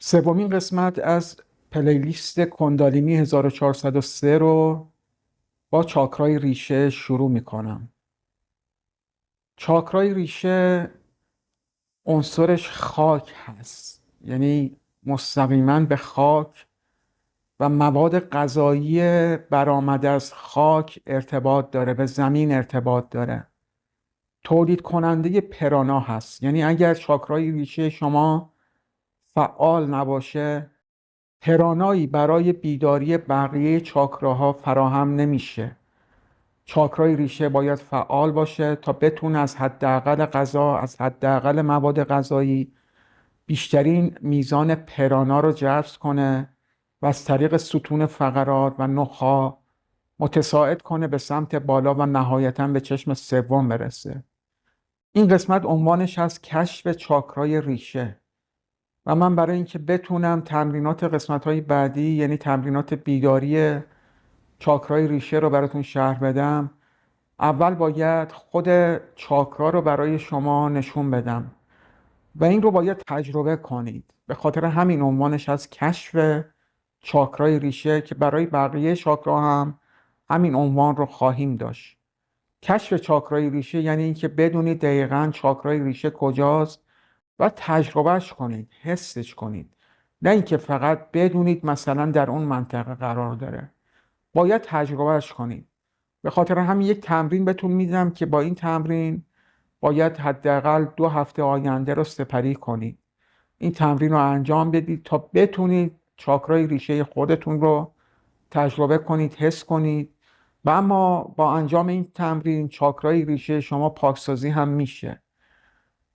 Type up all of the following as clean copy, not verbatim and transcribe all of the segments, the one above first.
سومین قسمت از پلیلیست کندالینی 1403 رو با چاکرای ریشه شروع میکنم. چاکرای ریشه عنصرش خاک هست، یعنی مستقیما به خاک و مواد غذایی برآمده از خاک ارتباط داره، به زمین ارتباط داره. تولید کننده پرانا هست، یعنی اگر چاکرای ریشه شما فعال نباشه پرانایی برای بیداری بقیه چاکراها فراهم نمیشه. چاکرای ریشه باید فعال باشه تا بتونه از حداقل غذا، از حداقل مواد غذایی بیشترین میزان پرانا رو جذب کنه و از طریق ستون فقرات و نخاع متصاعد کنه به سمت بالا و نهایتاً به چشم سوم برسه. این قسمت عنوانش از کشف چاکرای ریشه و من برای اینکه بتونم تمرینات قسمت‌های بعدی، یعنی تمرینات بیداری چاکرای ریشه رو براتون شرح بدم، اول باید خود چاکرا رو برای شما نشون بدم و این رو باید تجربه کنید. به خاطر همین عنوانش از کشف چاکرای ریشه که برای بقیه چاکرا هم همین عنوان رو خواهیم داشت. کشف چاکرای ریشه یعنی اینکه بدونید دقیقاً چاکرای ریشه کجاست و تجربهش کنید، حسش کنید، نه اینکه فقط بدونید مثلا در اون منطقه قرار داره. باید تجربهش کنید. به خاطر همین یک تمرین بهتون میدم که با این تمرین باید حداقل 2 هفته آینده رو سپری کنید. این تمرین رو انجام بدید تا بتونید چاکرای ریشه خودتون رو تجربه کنید، حس کنید. و اما با انجام این تمرین چاکرای ریشه شما پاکسازی هم میشه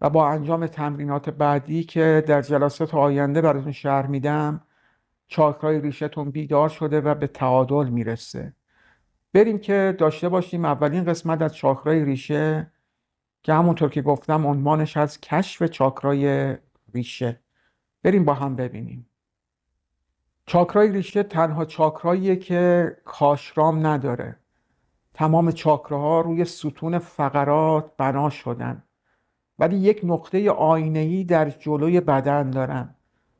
و با انجام تمرینات بعدی که در جلسات آینده براتون شرح میدم چاکرای ریشه‌تون بیدار شده و به تعادل میرسه. بریم که داشته باشیم اولین قسمت از چاکرای ریشه که همونطور که گفتم عنوانش از کشف چاکرای ریشه. بریم با هم ببینیم. چاکرای ریشه تنها چاکراییه که کاشرام نداره. تمام چاکراها روی ستون فقرات بنا شدن ولی یک نقطه آینه‌ای در جلوی بدن دارن.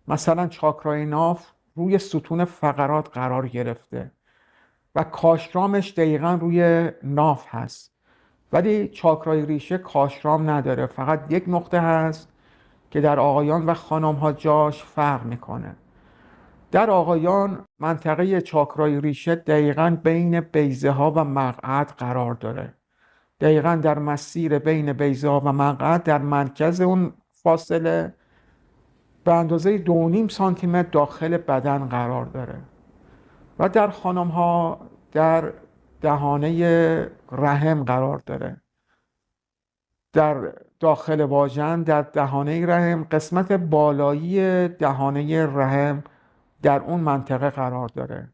مثلا چاکرای ناف روی ستون فقرات قرار گرفته و کاشرامش دقیقا روی ناف هست، ولی چاکرای ریشه کاشرام نداره، فقط یک نقطه هست که در آقایان و خانم ها جاش فرق میکنه. در آقایان منطقه چاکرای ریشه دقیقا بین بیضه ها و مقعد قرار داره، دقیقا در مسیر بین بیضه ها و مقعد، در مرکز اون فاصله به اندازه 2.5 سانتی متر داخل بدن قرار داره. و در خانم ها در دهانه رحم قرار داره، در داخل واژن، در دهانه رحم، قسمت بالایی دهانه رحم در اون منطقه قرار داره.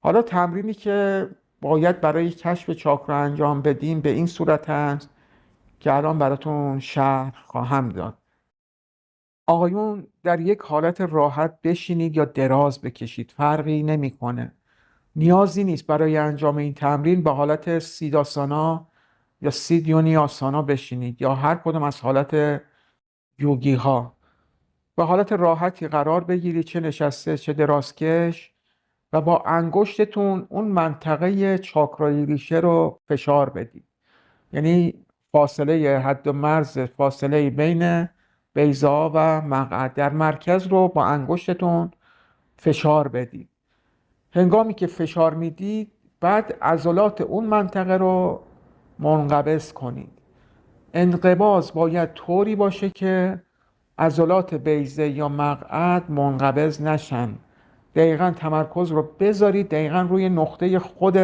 حالا تمرینی که باید برای کشف چاکرا انجام بدیم به این صورت هست که الان براتون شرح خواهم داد. آقایون در یک حالت راحت بشینید یا دراز بکشید، فرقی نمیکنه. نیازی نیست برای انجام این تمرین به حالت سیداسانا یا سیدیونی آسانا بشینید یا هر کدوم از حالت یوگی ها. به حالت راحتی قرار بگیرید، چه نشسته چه درازکش، و با انگشتتون اون منطقه چاکرای ریشه رو فشار بدید. یعنی فاصله حد و مرز، فاصله بین بیضه و مقعد در مرکز رو با انگشتتون فشار بدید. هنگامی که فشار میدید بعد عضلات اون منطقه رو منقبض کنید. انقباض باید طوری باشه که عضلات بیضه یا مقعد منقبض نشن. دقیقا تمرکز رو بذارید دقیقا روی نقطه خود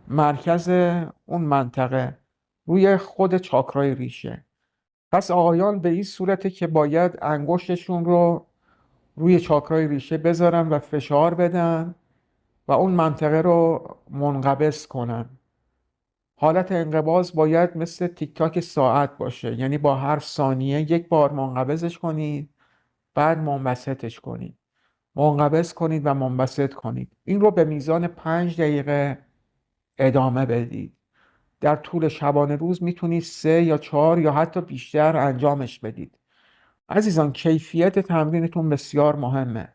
مرکز اون منطقه، روی خود چاکرای ریشه. پس آقایان به این صورته که باید انگشتشون رو روی چاکرای ریشه بذارن و فشار بدن و اون منطقه رو منقبض کنن. حالت انقباض باید مثل تیک تاک ساعت باشه، یعنی با هر ثانیه یک بار منقبضش کنید بعد منبسطش کنید، منقبض کنید و منبسط کنید. این رو به میزان 5 دقیقه ادامه بدید. در طول شبانه روز میتونید 3 یا 4 یا حتی بیشتر انجامش بدید. عزیزان کیفیت تمرینتون بسیار مهمه،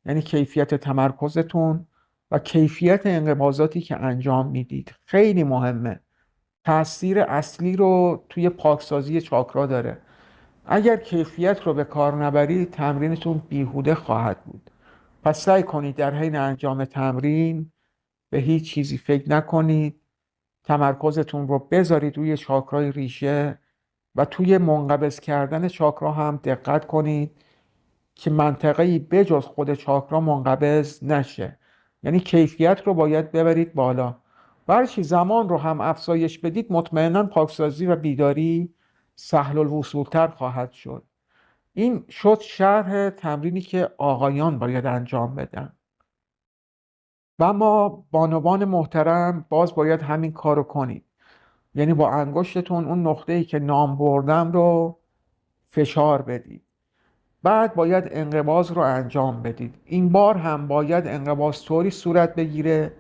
یعنی کیفیت تمرکزتون و کیفیت انقباضاتی که انجام میدید خیلی مهمه. تأثیر اصلی رو توی پاکسازی چاکرا داره. اگر کیفیت رو به کار نبرید تمرینتون بیهوده خواهد بود. پس سعی کنید در حین انجام تمرین به هیچ چیزی فکر نکنید. تمرکزتون رو بذارید روی چاکرای ریشه و توی منقبض کردن چاکرا هم دقت کنید که منطقه‌ای بجز خود چاکرا منقبض نشه. یعنی کیفیت رو باید ببرید بالا. برچی زمان رو هم افزایش بدید مطمئنا پاکسازی و بیداری سهل الوصول‌تر خواهد شد. این شد شرح تمرینی که آقایان باید انجام بدن. و ما بانوان محترم باز باید همین کارو کنید. یعنی با انگشتتون اون نقطه‌ای که نام بردم رو فشار بدید. بعد باید انقباض رو انجام بدید. این بار هم باید انقباض طوری صورت بگیره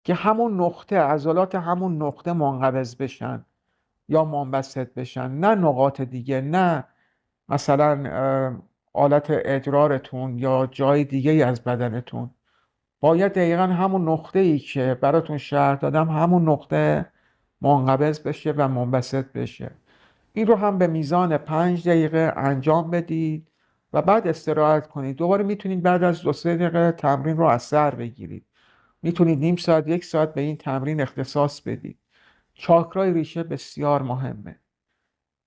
که همون نقطه عضلات همون نقطه منقبض بشن یا منبسط بشن، نه نقاط دیگه، نه مثلا آلت ادرارتون یا جای دیگه از بدنتون. باید دقیقا همون نقطه ای که براتون شرح دادم همون نقطه منقبض بشه و منبسط بشه. این رو هم به میزان 5 دقیقه انجام بدید و بعد استراحت کنید. دوباره میتونید بعد از 2-3 دقیقه تمرین رو از سر بگیرید. میتونید نیم ساعت 1 ساعت به این تمرین اختصاص بدید. چاکرای ریشه بسیار مهمه.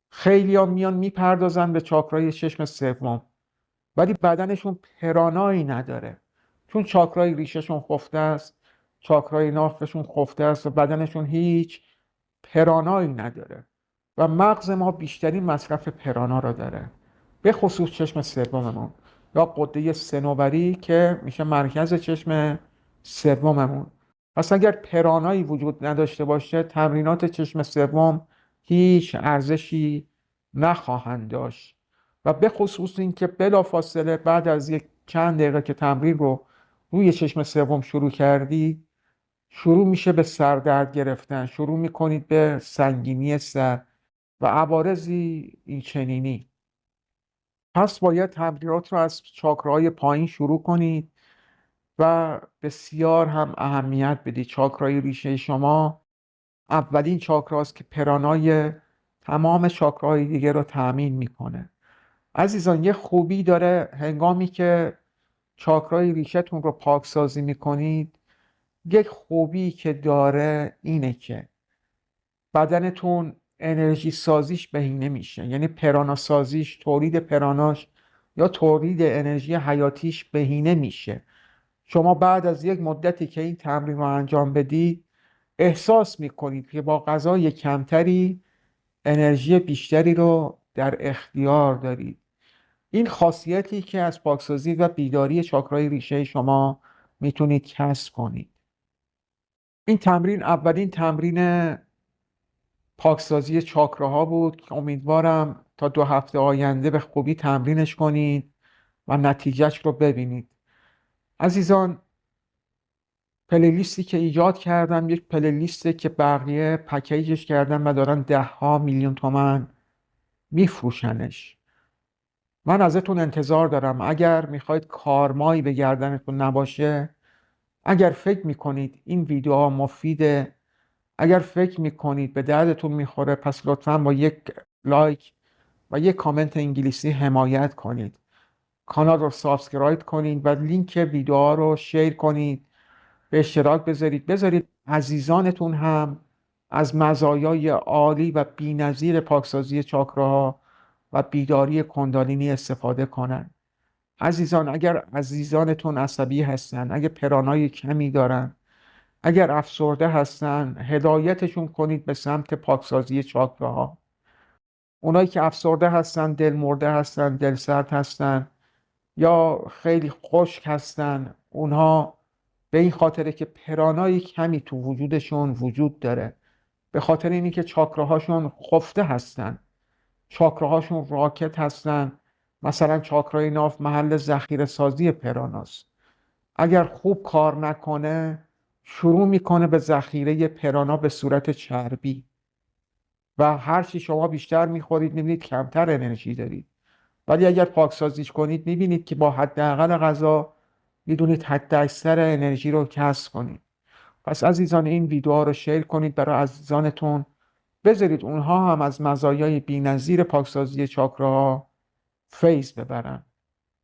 خیلی ها میان میپردازن به چاکرای چشم سوم ولی بدنشون پرانایی نداره، چون چاکرای ریشهشون خفته است، چاکرای نافشون خفته است و بدنشون هیچ پرانایی نداره و مغز ما بیشترین مصرف پرانا رو داره، به خصوص چشم سوممون یا غده صنوبری که میشه مرکز چشم سوممون. پس اگر پرانایی وجود نداشته باشه تمرینات چشم سوم هیچ ارزشی نخواهند داشت و به خصوص اینکه بلافاصله بعد از یک چند دقیقه که تمرین رو روی چشم سوم شروع کردید شروع میشه به سردرد گرفتن، شروع میکنید به سنگینی سر و عوارضی این چنینی. پس باید تمرینات رو از چاکراهای پایین شروع کنید و بسیار هم اهمیت بدید. چاکرای ریشه شما اولین چاکراست که پرانای تمام چاکراهای دیگه رو تأمین میکنه. عزیزان یه خوبی داره هنگامی که چاکرای ریشتون رو پاکسازی میکنید، یک خوبی که داره اینه که بدنتون انرژی سازیش بهینه میشه، یعنی پرانا سازیش، تولید پراناش یا تولید انرژی حیاتیش بهینه میشه. شما بعد از یک مدتی که این تمرین رو انجام بدید احساس میکنید که با غذای کمتری انرژی بیشتری رو در اختیار دارید. این خاصیتی که از پاکسازی و بیداری چاکرای ریشه شما میتونید کسب کنید. این تمرین اولین تمرین پاکسازی چاکراها بود که امیدوارم تا 2 هفته آینده به خوبی تمرینش کنید و نتیجهش رو ببینید. عزیزان پلیلیستی که ایجاد کردم یک پلیلیسته که بقیه پکیجش کردن و دارن 10 میلیون تومان میفروشنش. من ازتون انتظار دارم اگر میخواید کارمایی به گردنتون نباشه، اگر فکر میکنید این ویدیوها مفیده، اگر فکر میکنید به دردتون میخوره، پس لطفاً با یک لایک و یک کامنت انگلیسی حمایت کنید. کانال رو سابسکرایب کنید و لینک ویدیوها رو شیر کنید، به اشتراک بذارید عزیزانتون هم از مزایای عالی و بی‌نظیر پاکسازی چاکراها و بیداری کندالینی استفاده کنند. عزیزان اگر عزیزانتون عصبی هستن، اگر پرانای کمی دارن، اگر افسرده هستن، هدایتشون کنید به سمت پاکسازی چاکراها. اونایی که افسرده هستن، دل مرده هستن، دل سرد هستن یا خیلی خشک هستن، اونها به این خاطره که پرانای کمی تو وجودشون وجود داره، به خاطر اینی که چاکراهاشون خفته هستن، چاکراهاشون راکت هستن. مثلا چاکرای ناف محل ذخیره سازی پراناست. اگر خوب کار نکنه شروع میکنه به ذخیره پرانا به صورت چربی و هرچی شما بیشتر میخورید میبینید کمتر انرژی دارید. ولی اگر پاکسازیش کنید میبینید که با حداقل غذا میدونید حد اکثر انرژی رو کسب کنید. پس عزیزان این ویدیوها رو شیر کنید برای عزیزانتون، بذارید اونها هم از مزایای بی‌نظیر پاکسازی چاکراها فیض ببرن.